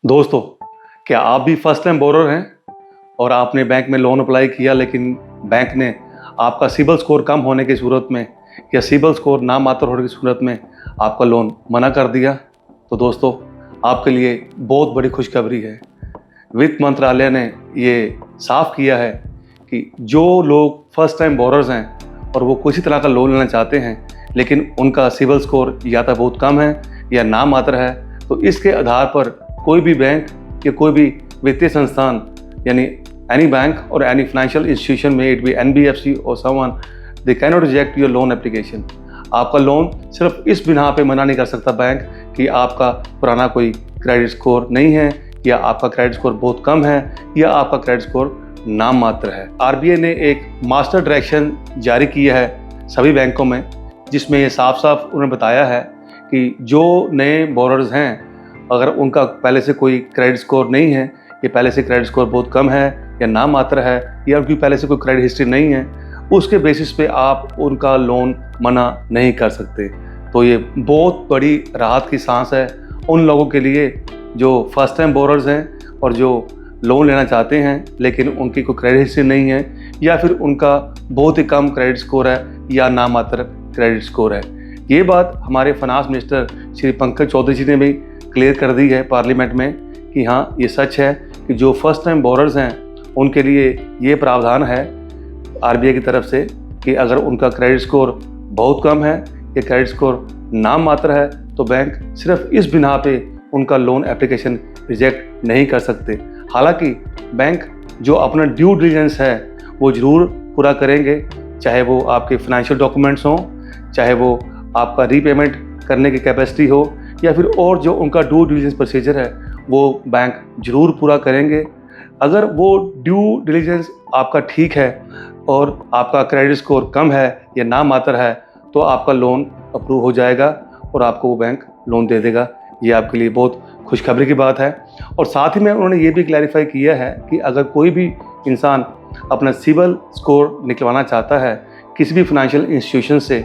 दोस्तों, क्या आप भी फर्स्ट टाइम बोरर हैं और आपने बैंक में लोन अप्लाई किया, लेकिन बैंक ने आपका सिबिल स्कोर कम होने की सूरत में या सिबिल स्कोर नामात्र होने की सूरत में आपका लोन मना कर दिया? तो दोस्तों, आपके लिए बहुत बड़ी खुशखबरी है। वित्त मंत्रालय ने ये साफ किया है कि जो लोग फर्स्ट टाइम बोरर्स हैं और वो किसी तरह का लोन लेना चाहते हैं, लेकिन उनका सिबिल स्कोर या तो बहुत कम है या नामात्र है, तो इसके आधार पर कोई भी बैंक या कोई भी वित्तीय संस्थान यानी एनी बैंक और एनी फाइनेंशियल इंस्टीट्यूशन में इट बी एनबीएफसी और someone, they can not reject your loan application. आपका लोन सिर्फ इस बिना पे मना नहीं कर सकता बैंक कि आपका पुराना कोई क्रेडिट स्कोर नहीं है, या आपका क्रेडिट स्कोर बहुत कम है, या आपका क्रेडिट स्कोर नाम मात्र है। आरबीआई ने एक मास्टर डायरेक्शन जारी किया है सभी बैंकों में, जिसमें ये साफ साफ उन्होंने बताया है कि जो नए बोरर्स हैं, अगर उनका पहले से कोई क्रेडिट स्कोर नहीं है, या पहले से क्रेडिट स्कोर बहुत कम है या नाम मात्र है, या उनकी पहले से कोई क्रेडिट हिस्ट्री नहीं है, उसके बेसिस पे आप उनका लोन मना नहीं कर सकते। तो ये बहुत बड़ी राहत की सांस है उन लोगों के लिए जो फर्स्ट टाइम बोरर्स हैं और जो लोन लेना चाहते हैं लेकिन उनकी कोई क्रेडिट हिस्ट्री नहीं है, या फिर उनका बहुत ही कम क्रेडिट स्कोर है या नाम मात्र क्रेडिट स्कोर है। ये बात हमारे फाइनेंस मिनिस्टर श्री पंकज चौधरी जी ने भी क्लियर कर दी है पार्लियामेंट में कि हाँ, ये सच है कि जो फर्स्ट टाइम बोरर्स हैं उनके लिए ये प्रावधान है आरबीआई की तरफ से कि अगर उनका क्रेडिट स्कोर बहुत कम है या क्रेडिट स्कोर नाम मात्र है, तो बैंक सिर्फ इस बिना पे उनका लोन एप्लीकेशन रिजेक्ट नहीं कर सकते। हालांकि बैंक जो अपना ड्यू डिलिजेंस है वो ज़रूर पूरा करेंगे, चाहे वो आपके फाइनेंशियल डॉक्यूमेंट्स हों, चाहे वो आपका रीपेमेंट करने की कैपेसिटी हो, या फिर और जो उनका ड्यू डिलिजेंस प्रोसीजर है वो बैंक ज़रूर पूरा करेंगे। अगर वो ड्यू डिलिजेंस आपका ठीक है और आपका क्रेडिट स्कोर कम है या नाम मात्र है, तो आपका लोन अप्रूव हो जाएगा और आपको वो बैंक लोन दे देगा। ये आपके लिए बहुत खुशखबरी की बात है। और साथ ही में उन्होंने ये भी क्लैरिफाई किया है कि अगर कोई भी इंसान अपना सिबिल स्कोर निकलवाना चाहता है किसी भी फाइनेंशियल इंस्टीट्यूशन से,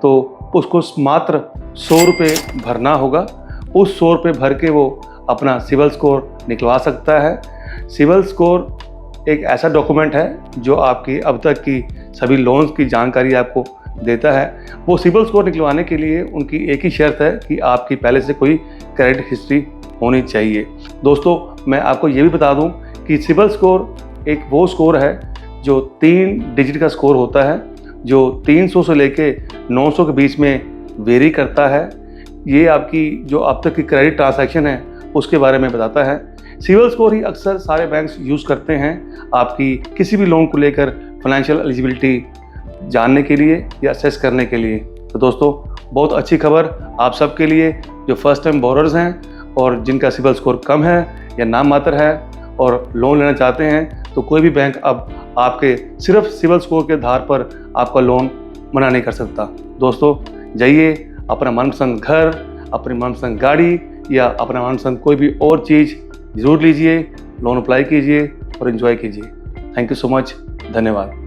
तो उसको मात्र 100 रुपये भरना होगा। उस 100 रुपये भर के वो अपना सिबिल स्कोर निकलवा सकता है। सिबिल स्कोर एक ऐसा डॉक्यूमेंट है जो आपकी अब तक की सभी लोन्स की जानकारी आपको देता है। वो सिबिल स्कोर निकलवाने के लिए उनकी एक ही शर्त है कि आपकी पहले से कोई क्रेडिट हिस्ट्री होनी चाहिए। दोस्तों, मैं आपको ये भी बता दूं कि सिबिल स्कोर एक वो स्कोर है जो 3 डिजिट का स्कोर होता है, जो 300 से लेके 900 के बीच में वेरी करता है। ये आपकी जो अब तक की क्रेडिट ट्रांजैक्शन है उसके बारे में बताता है। सिबिल स्कोर ही अक्सर सारे बैंक्स यूज़ करते हैं आपकी किसी भी लोन को लेकर फाइनेंशियल एलिजिबिलिटी जानने के लिए या असेस करने के लिए। तो दोस्तों, बहुत अच्छी खबर आप सबके लिए जो फर्स्ट टाइम बोरर्स हैं और जिनका सिबिल स्कोर कम है या नाम मात्र है और लोन लेना चाहते हैं, तो कोई भी बैंक अब आपके सिर्फ सिबिल स्कोर के आधार पर आपका लोन मना नहीं कर सकता। दोस्तों, जाइए अपना मनपसंद घर, अपनी मनपसंद गाड़ी या अपना मनपसंद कोई भी और चीज़ ज़रूर लीजिए, लोन अप्लाई कीजिए और एंजॉय कीजिए। Thank you so much. धन्यवाद।